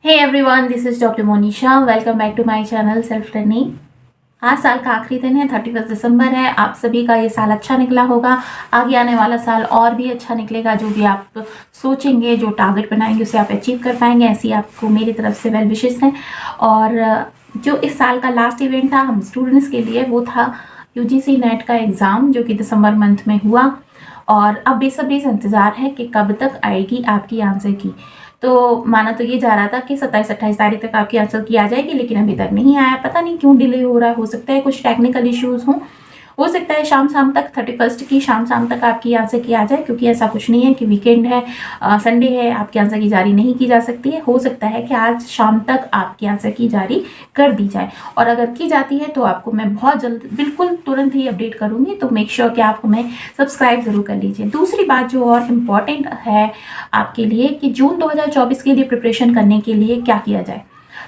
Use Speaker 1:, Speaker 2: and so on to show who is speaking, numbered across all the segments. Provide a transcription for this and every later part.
Speaker 1: Hey everyone, this is doctor Monisha. Welcome back to my channel self learning. आज साल का आखिरी दिन है, 31 दिसंबर है। आप सभी का ये साल अच्छा निकला होगा। आगे आने वाला साल और भी अच्छा निकलेगा। जो भी आप सोचेंगे, जो टारगेट बनाएंगे, उसे आप अचीव कर पाएंगे। ऐसी आपको मेरी तरफ से वेल विशेस हैं। और जो इस साल का लास्ट इवेंट था हम स्टूडेंट्स के लिए, वो था यूजीसी नेट का एग्ज़ाम, जो कि दिसंबर मंथ में हुआ। और अब बेसब्री से इंतज़ार है कि कब तक आएगी आपकी आंसर की। तो माना तो ये जा रहा था कि 27-28 तारीख तक आपकी आंसर की आ जाएगी, लेकिन अभी तक नहीं आया। पता नहीं क्यों डिले हो रहा है। हो सकता है कुछ टेक्निकल इश्यूज़ हों, हो सकता है शाम तक 31 की शाम तक आपकी आंसर की आ जाए, क्योंकि ऐसा कुछ नहीं है कि वीकेंड है, संडे है, आपकी आंसर की जारी नहीं की जा सकती है। हो सकता है कि आज शाम तक आपकी आंसर की जारी कर दी जाए, और अगर की जाती है तो आपको मैं बहुत जल्द, बिल्कुल तुरंत ही अपडेट करूंगी। तो मेक श्योर कि आप हमें सब्सक्राइब ज़रूर कर लीजिए। दूसरी बात जो और इम्पॉर्टेंट है आपके लिए, कि जून 2024 के लिए प्रिपरेशन करने के लिए क्या किया जाए।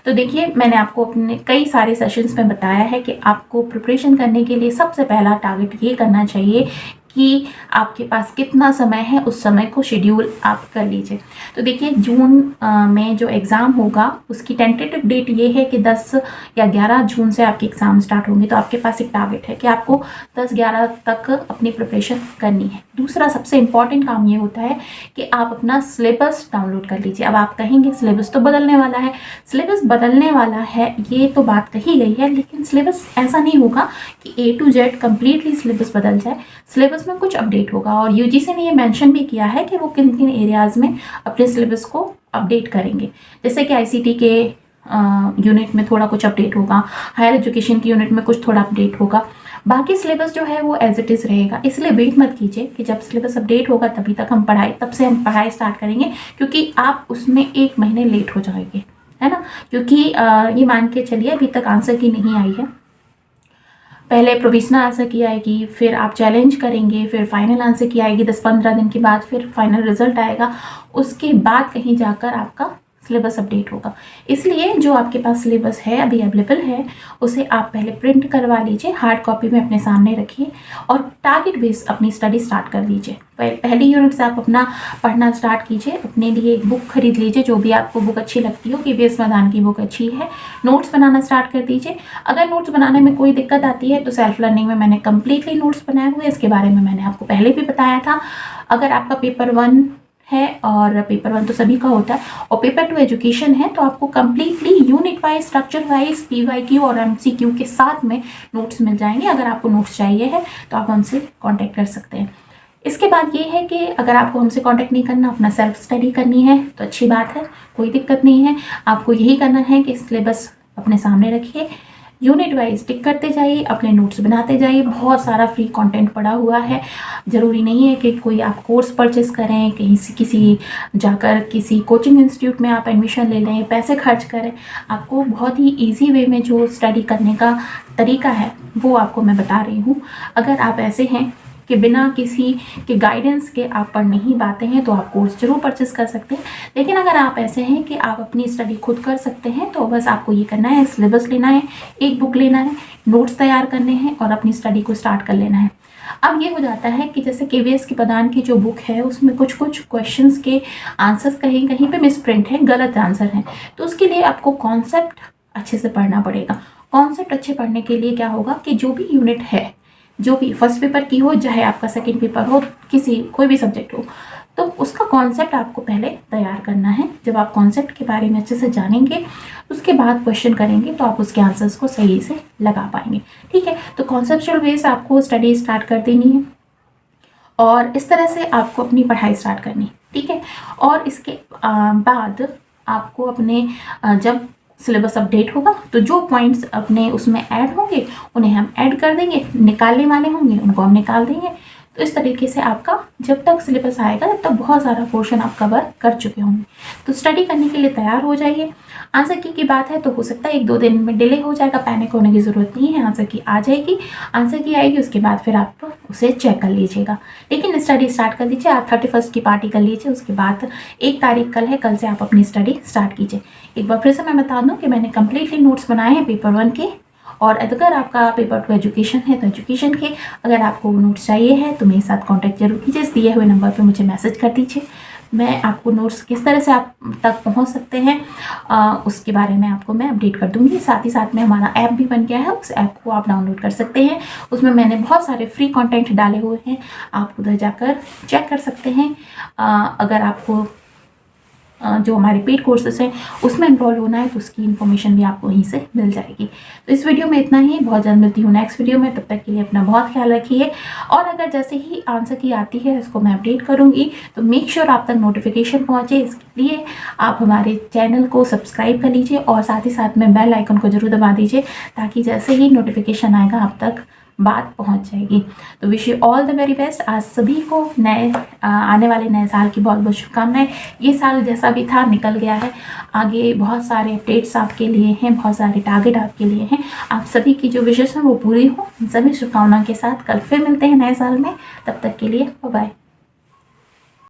Speaker 1: तो देखिए, मैंने आपको अपने कई सारे सेशंस में बताया है कि आपको प्रिपरेशन करने के लिए सबसे पहला टारगेट ये करना चाहिए कि आपके पास कितना समय है, उस समय को शेड्यूल आप कर लीजिए। तो देखिए, जून में जो एग्ज़ाम होगा उसकी टेंटेटिव डेट ये है कि 10 या 11 जून से आपके एग्ज़ाम स्टार्ट होंगे। तो आपके पास एक टारगेट है कि आपको 10-11 तक अपनी प्रिपरेशन करनी है। दूसरा सबसे इम्पॉर्टेंट काम ये होता है कि आप अपना सिलेबस डाउनलोड कर लीजिए। अब आप कहेंगे सिलेबस तो बदलने वाला है। सिलेबस बदलने वाला है, ये तो बात कही गई है, लेकिन सिलेबस ऐसा नहीं होगा कि A to Z completely syllabus बदल जाए। सिलेबस में कुछ अपडेट होगा, और यूजीसी ने ये मेंशन भी किया है कि वो किन किन एरियाज़ में अपने सिलेबस को अपडेट करेंगे। जैसे कि आईसीटी के यूनिट में थोड़ा कुछ अपडेट होगा, हायर एजुकेशन की यूनिट में कुछ थोड़ा अपडेट होगा। बाकी सिलेबस जो है वो एज इट इज़ रहेगा। इसलिए वेट मत कीजिए कि जब सिलेबस अपडेट होगा तभी तक हम तब से हम पढ़ाई स्टार्ट करेंगे, क्योंकि आप उसमें 1 महीने लेट हो जाएंगे, है ना। क्योंकि ये मान के चलिए, अभी तक आंसर की नहीं आई है। पहले प्रोविजनल आंसर की आएगी, फिर आप चैलेंज करेंगे, फिर फाइनल आंसर की आएगी 10-15 दिन के बाद, फिर फाइनल रिजल्ट आएगा। उसके बाद कहीं जाकर आपका सिलेबस अपडेट होगा। इसलिए जो आपके पास सिलेबस है अभी अवेलेबल है, उसे आप पहले प्रिंट करवा लीजिए, हार्ड कॉपी में अपने सामने रखिए, और टारगेट बेस अपनी स्टडी स्टार्ट कर लीजिए। पहली यूनिट से आप अपना पढ़ना स्टार्ट कीजिए। अपने लिए एक बुक खरीद लीजिए, जो भी आपको बुक अच्छी लगती हो। KVS मैदान की बुक अच्छी है। नोट्स बनाना स्टार्ट कर दीजिए। अगर नोट्स बनाने में कोई दिक्कत आती है तो सेल्फ लर्निंग में मैंने कम्प्लीटली नोट्स बनाए हुए, इसके बारे में मैंने आपको पहले भी बताया था। अगर आपका पेपर 1 है, और पेपर 1 तो सभी का होता है, और पेपर 2 एजुकेशन है, तो आपको completely unit wise, structure wise, PYQ और MCQ के साथ में नोट्स मिल जाएंगे। अगर आपको नोट्स चाहिए है तो आप हमसे कांटेक्ट कर सकते हैं। इसके बाद ये है कि अगर आपको हमसे कांटेक्ट नहीं करना, अपना सेल्फ स्टडी करनी है, तो अच्छी बात है, कोई दिक्कत नहीं है। आपको यही करना है कि सिलेबस अपने सामने रखिए, यूनिट वाइज टिक करते जाइए, अपने नोट्स बनाते जाइए। बहुत सारा फ्री कंटेंट पड़ा हुआ है। ज़रूरी नहीं है कि कोई आप कोर्स परचेस करें, कहीं से किसी जाकर किसी कोचिंग इंस्टीट्यूट में आप एडमिशन ले लें, पैसे खर्च करें। आपको बहुत ही ईजी वे में जो स्टडी करने का तरीका है वो आपको मैं बता रही हूँ। अगर आप ऐसे हैं कि बिना किसी के गाइडेंस के आप पढ़ नहीं पाते हैं, तो आप कोर्स जरूर परचेस कर सकते हैं। लेकिन अगर आप ऐसे हैं कि आप अपनी स्टडी खुद कर सकते हैं, तो बस आपको ये करना है, सिलेबस लेना है, एक बुक लेना है, नोट्स तैयार करने हैं, और अपनी स्टडी को स्टार्ट कर लेना है। अब ये हो जाता है कि जैसे KVS की प्रदान की जो बुक है, उसमें कुछ क्वेश्चंस के आंसर्स कहीं कहीं पे मिसप्रिंट हैं, गलत आंसर हैं। तो उसके लिए आपको कॉन्सेप्ट अच्छे से पढ़ना पड़ेगा। कॉन्सेप्ट अच्छे पढ़ने के लिए क्या होगा कि जो भी यूनिट है, जो भी फर्स्ट पेपर की हो, चाहे आपका सेकंड पेपर हो, कोई भी सब्जेक्ट हो, तो उसका कॉन्सेप्ट आपको पहले तैयार करना है। जब आप कॉन्सेप्ट के बारे में अच्छे से जानेंगे, उसके बाद क्वेश्चन करेंगे, तो आप उसके आंसर्स को सही से लगा पाएंगे। ठीक है, तो कॉन्सेप्चुअल बेस आपको स्टडी स्टार्ट कर देनी है, और इस तरह से आपको अपनी पढ़ाई स्टार्ट करनी है। ठीक है, और इसके बाद आपको अपने जब सिलेबस अपडेट होगा, तो जो पॉइंट्स अपने उसमें ऐड होंगे उन्हें हम ऐड कर देंगे, निकालने वाले होंगे उनको हम निकाल देंगे। तो इस तरीके से आपका जब तक सिलेबस आएगा तब तक बहुत सारा पोर्शन आप कवर कर चुके होंगे। तो स्टडी करने के लिए तैयार हो जाइए। आंसर की बात है तो हो सकता है 1-2 दिन में डिले हो जाएगा, पैनिक होने की ज़रूरत नहीं है। आंसर की आ जाएगी, आंसर की आएगी, उसके बाद फिर आप उसे चेक कर लीजिएगा। लेकिन स्टडी स्टार्ट कर दीजिए। आप 31 की पार्टी कर लीजिए, उसके बाद 1 तारीख कल है, कल से आप अपनी स्टडी स्टार्ट कीजिए। एक बार फिर से मैं बता दूँ कि मैंने कम्प्लीटली नोट्स बनाए हैं पेपर 1 के, और अगर आपका पेपर 2 एजुकेशन है तो एजुकेशन के। अगर आपको नोट्स चाहिए है तो मेरे साथ कांटेक्ट जरूर कीजिए। इस दिए हुए नंबर पे मुझे मैसेज कर दीजिए। मैं आपको नोट्स किस तरह से आप तक पहुंच सकते हैं उसके बारे में आपको मैं अपडेट कर दूंगी। साथ ही साथ में हमारा ऐप भी बन गया है, उस ऐप को आप डाउनलोड कर सकते हैं। उसमें मैंने बहुत सारे फ्री कंटेंट डाले हुए हैं, आप उधर जाकर चेक कर सकते हैं। अगर आपको जो हमारे पेड कोर्सेज हैं उसमें इनरोल होना है तो उसकी इन्फॉर्मेशन भी आपको वहीं से मिल जाएगी। तो इस वीडियो में इतना ही, बहुत जल्द मिलती हूँ नेक्स्ट वीडियो में। तब तक के लिए अपना बहुत ख्याल रखिए, और अगर जैसे ही आंसर की आती है इसको मैं अपडेट करूँगी तो मेक श्योर आप तक नोटिफिकेशन पहुँचे। इसके लिए आप हमारे चैनल को सब्सक्राइब कर लीजिए और साथ ही साथ में बेल आइकन को जरूर दबा दीजिए, ताकि जैसे ही नोटिफिकेशन आएगा आप तक बात पहुंच जाएगी। तो wish you all the very best. आज सभी को नए आने वाले नए साल की बहुत बहुत शुभकामनाएं। ये साल जैसा भी था निकल गया है, आगे बहुत सारे अपडेट्स आपके लिए हैं, बहुत सारे टारगेट आपके लिए हैं। आप सभी की जो विशेष हैं वो पूरी हो, सभी शुभकामनाओं के साथ कल फिर मिलते हैं नए साल में। तब तक के लिए बाय बाय।